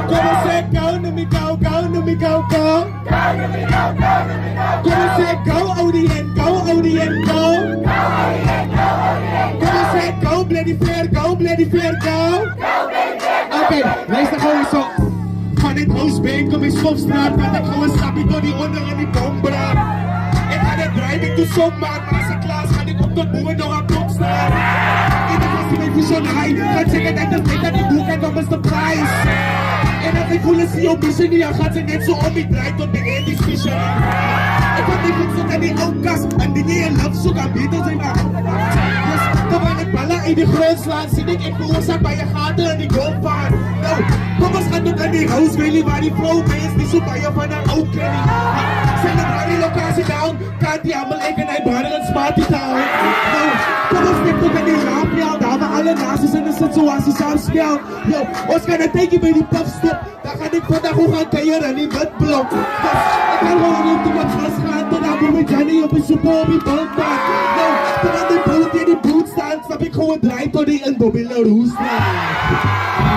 Kom ons sê go, noem my go, go, noem my go, go. Kom ons sê go, ODN, go, ODN, go. Kom ons sê go, bloody flare, go, bloody flare, go. Okay, luister gauw eens op. Van dit Roosbeek kom ik Schopstraat, want ik gauw een stapje door die onder en die bombraad. Ik ga de driving to zomaar, maar als ik klaar ga ik op tot boeien door een blokstraat. Ieder was die mijn vision high, gaat zeggen dat ik dat die boek en dan is de prijs. En als ik voel is die op mission, die gaat ze net zo om die draait tot de end die vision. Ik had die goed zoek aan die outcast, en die niet in love zoek aan beter zijn maar. Dus terwijl ik ballen in die grond slaan, zie ik veroorzaak bij je gaten en die golfbaan. Nou, kom eens gaan doen aan die house Willy, waar die flow is, die zoek bij je van een oud Kenny. Zijn er waar die locatie down, kan die allemaal even naar baden en smarty town. Nou, kom eens niet tot aan die raampjaal, daar waar alle nazi's in de situatie samen spelen. Yo, ons gaan een tijdje bij die puffstop, daar ga ik vandaag ook gaan keieren in die witblok. Dus ik ga gewoon op de gas gaan, tot daar met Johnny op een super op die bank staan. Nou, terwijl die boot in die boot staan, snap ik gewoon draai tot die in Bobby Laroes staan.